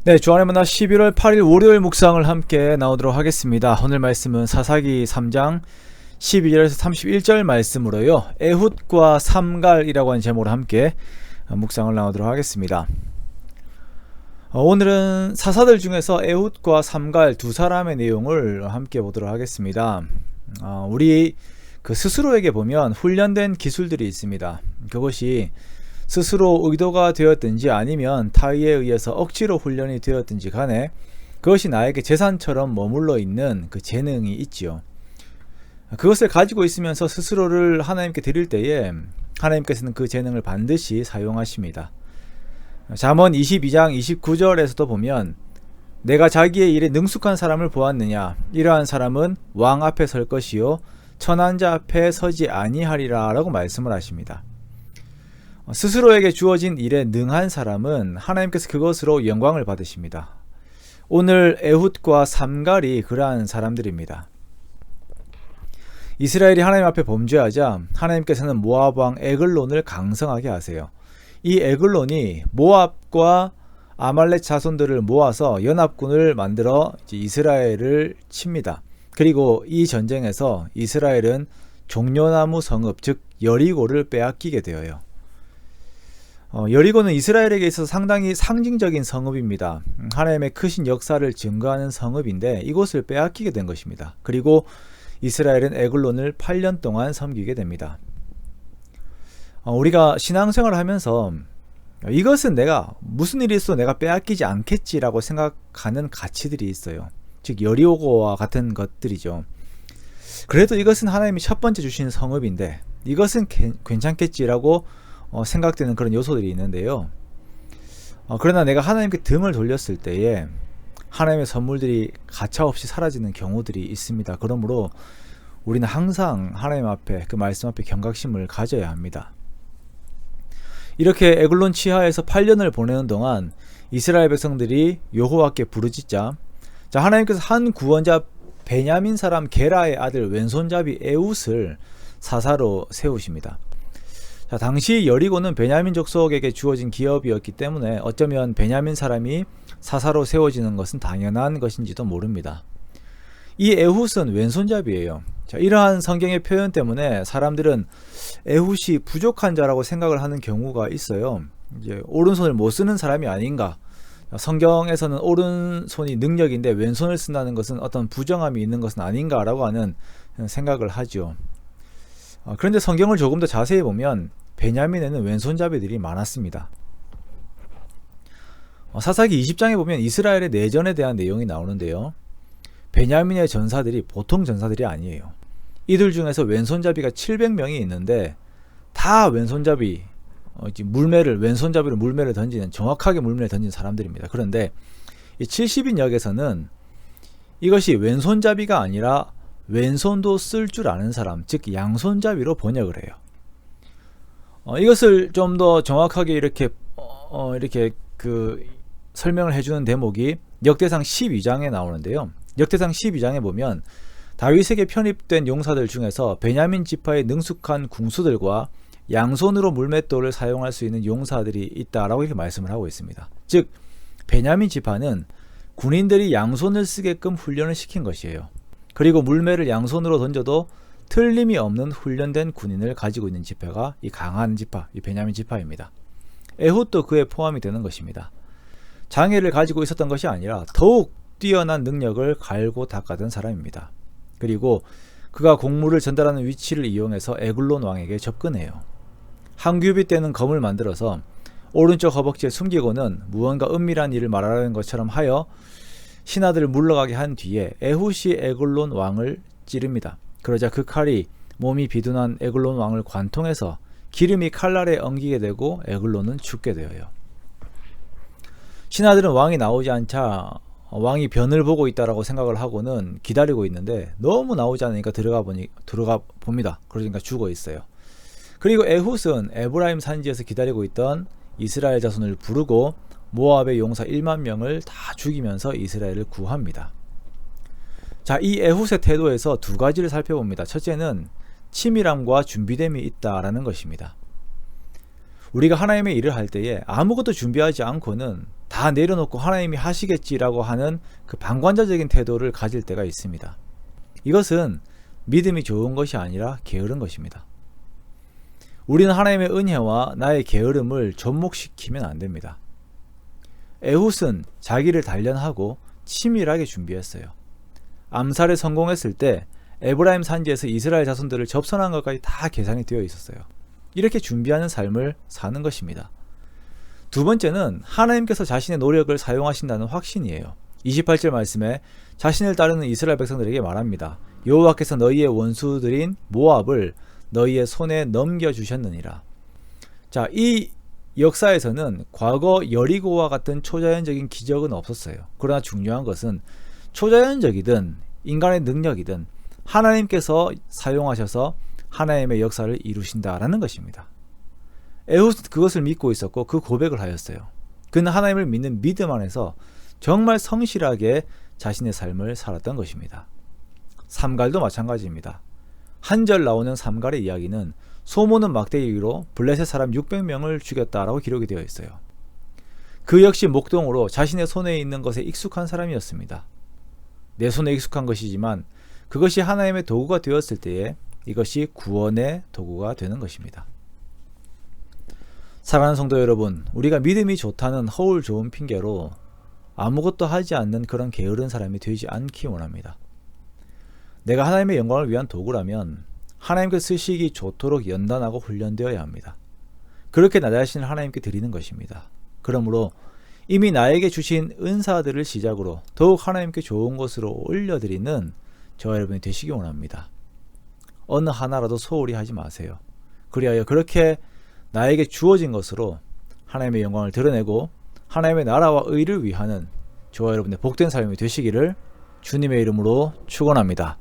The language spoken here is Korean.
네, 주안의 만나 11월 8일 월요일 묵상을 함께 나오도록 하겠습니다. 오늘 말씀은 사사기 3장 12절에서 31절 말씀으로요, 에훗과 삼갈이라고 하는 제목으로 함께 묵상을 나오도록 하겠습니다. 오늘은 사사들 중에서 에훗과 삼갈 두 사람의 내용을 함께 보도록 하겠습니다. 우리 스스로에게 보면 훈련된 기술들이 있습니다. 그것이 스스로 의도가 되었든지 아니면 타의에 의해서 억지로 훈련이 되었든지 간에 그것이 나에게 재산처럼 머물러 있는 그 재능이 있지요. 그것을 가지고 있으면서 스스로를 하나님께 드릴 때에 하나님께서는 그 재능을 반드시 사용하십니다. 잠언 22장 29절에서도 보면 내가 자기의 일에 능숙한 사람을 보았느냐, 이러한 사람은 왕 앞에 설 것이요 천한 자 앞에 서지 아니하리라 라고 말씀을 하십니다. 스스로에게 주어진 일에 능한 사람은 하나님께서 그것으로 영광을 받으십니다. 오늘 에훗과 삼갈이 그러한 사람들입니다. 이스라엘이 하나님 앞에 범죄하자 하나님께서는 모압 왕 에글론을 강성하게 하세요. 이 에글론이 모압과 아말렉 자손들을 모아서 연합군을 만들어 이스라엘을 칩니다. 그리고 이 전쟁에서 이스라엘은 종려나무 성읍, 즉 여리고를 빼앗기게 되어요. 여리고는 이스라엘에게 있어서 상당히 상징적인 성읍입니다. 하나님의 크신 역사를 증거하는 성읍인데 이곳을 빼앗기게 된 것입니다. 그리고 이스라엘은 에글론을 8년 동안 섬기게 됩니다. 우리가 신앙생활을 하면서 이것은 내가 무슨 일이 있어도 내가 빼앗기지 않겠지라고 생각하는 가치들이 있어요. 즉 여리고와 같은 것들이죠. 그래도 이것은 하나님이 첫 번째 주신 성읍인데 이것은 괜찮겠지라고 생각되는 그런 요소들이 있는데요. 그러나 내가 하나님께 등을 돌렸을 때에 하나님의 선물들이 가차없이 사라지는 경우들이 있습니다. 그러므로 우리는 항상 하나님 앞에, 그 말씀 앞에 경각심을 가져야 합니다. 이렇게 에글론 치하에서 8년을 보내는 동안 이스라엘 백성들이 여호와께 부르짖자 하나님께서 한 구원자 베냐민 사람 게라의 아들 왼손잡이 에훗을 사사로 세우십니다. 당시 여리고는 베냐민 족속에게 주어진 기업이었기 때문에 어쩌면 베냐민 사람이 사사로 세워지는 것은 당연한 것인지도 모릅니다. 이 에훗은 왼손잡이에요. 이러한 성경의 표현 때문에 사람들은 에훗이 부족한 자라고 생각을 하는 경우가 있어요. 이제 오른손을 못 쓰는 사람이 아닌가. 성경에서는 오른손이 능력인데 왼손을 쓴다는 것은 어떤 부정함이 있는 것은 아닌가라고 하는 생각을 하죠. 그런데 성경을 조금 더 자세히 보면 베냐민에는 왼손잡이들이 많았습니다. 사사기 20장에 보면 이스라엘의 내전에 대한 내용이 나오는데요. 베냐민의 전사들이 보통 전사들이 아니에요. 이들 중에서 왼손잡이가 700명이 있는데 다 왼손잡이, 왼손잡이로 물매를 던지는, 정확하게 물매를 던지는 사람들입니다. 그런데 이 70인 역에서는 이것이 왼손잡이가 아니라 왼손도 쓸 줄 아는 사람, 즉 양손잡이로 번역을 해요. 이것을 좀 더 정확하게 이렇게 설명을 해주는 대목이 역대상 12장에 나오는데요. 역대상 12장에 보면 다윗에게 편입된 용사들 중에서 베냐민 지파의 능숙한 궁수들과 양손으로 물맷돌을 사용할 수 있는 용사들이 있다라고 이렇게 말씀을 하고 있습니다. 즉 베냐민 지파는 군인들이 양손을 쓰게끔 훈련을 시킨 것이에요. 그리고 물매를 양손으로 던져도 틀림이 없는 훈련된 군인을 가지고 있는 지파가 이 강한 지파, 이 베냐민 지파입니다. 에훗도 그에 포함이 되는 것입니다. 장애를 가지고 있었던 것이 아니라 더욱 뛰어난 능력을 갈고 닦아둔 사람입니다. 그리고 그가 공물을 전달하는 위치를 이용해서 에글론 왕에게 접근해요. 한 규빗 되는 검을 만들어서 오른쪽 허벅지에 숨기고는 무언가 은밀한 일을 말하는 것처럼 하여 신하들을 물러가게 한 뒤에 에훗이 에글론 왕을 찌릅니다. 그러자 그 칼이 몸이 비둔한 에글론 왕을 관통해서 기름이 칼날에 엉기게 되고 에글론은 죽게 되어요. 신하들은 왕이 나오지 않자 왕이 변을 보고 있다라고 생각을 하고는 기다리고 있는데 너무 나오지 않으니까 들어가 봅니다. 그러니까 죽어 있어요. 그리고 에훗은 에브라임 산지에서 기다리고 있던 이스라엘 자손을 부르고 모압의 용사 1만 명을 다 죽이면서 이스라엘을 구합니다. 이 에훗의 태도에서 두 가지를 살펴봅니다. 첫째는 치밀함과 준비됨이 있다라는 것입니다. 우리가 하나님의 일을 할 때에 아무것도 준비하지 않고는 다 내려놓고 하나님이 하시겠지라고 하는 그 방관자적인 태도를 가질 때가 있습니다. 이것은 믿음이 좋은 것이 아니라 게으른 것입니다. 우리는 하나님의 은혜와 나의 게으름을 접목시키면 안 됩니다. 에훗은 자기를 단련하고 치밀하게 준비했어요. 암살에 성공했을 때 에브라임 산지에서 이스라엘 자손들을 접선한 것까지 다 계산이 되어 있었어요. 이렇게 준비하는 삶을 사는 것입니다. 두 번째는 하나님께서 자신의 노력을 사용하신다는 확신이에요. 28절 말씀에 자신을 따르는 이스라엘 백성들에게 말합니다. 여호와께서 너희의 원수들인 모압을 너희의 손에 넘겨주셨느니라. 자, 이 역사에서는 과거 여리고와 같은 초자연적인 기적은 없었어요. 그러나 중요한 것은 초자연적이든 인간의 능력이든 하나님께서 사용하셔서 하나님의 역사를 이루신다라는 것입니다. 에훗은 그것을 믿고 있었고 그 고백을 하였어요. 그는 하나님을 믿는 믿음 안에서 정말 성실하게 자신의 삶을 살았던 것입니다. 삼갈도 마찬가지입니다. 한 절 나오는 삼갈의 이야기는 소모는 막대기로 블레셋 사람 600명을 죽였다라고 기록이 되어 있어요. 그 역시 목동으로 자신의 손에 있는 것에 익숙한 사람이었습니다. 내 손에 익숙한 것이지만 그것이 하나님의 도구가 되었을 때에 이것이 구원의 도구가 되는 것입니다. 사랑하는 성도 여러분, 우리가 믿음이 좋다는 허울 좋은 핑계로 아무것도 하지 않는 그런 게으른 사람이 되지 않기 원합니다. 내가 하나님의 영광을 위한 도구라면 하나님께 쓰시기 좋도록 연단하고 훈련되어야 합니다. 그렇게 나 자신을 하나님께 드리는 것입니다. 그러므로 이미 나에게 주신 은사들을 시작으로 더욱 하나님께 좋은 것으로 올려드리는 저와 여러분이 되시기 원합니다. 어느 하나라도 소홀히 하지 마세요. 그리하여 그렇게 나에게 주어진 것으로 하나님의 영광을 드러내고 하나님의 나라와 의를 위하는 저와 여러분의 복된 삶이 되시기를 주님의 이름으로 축원합니다.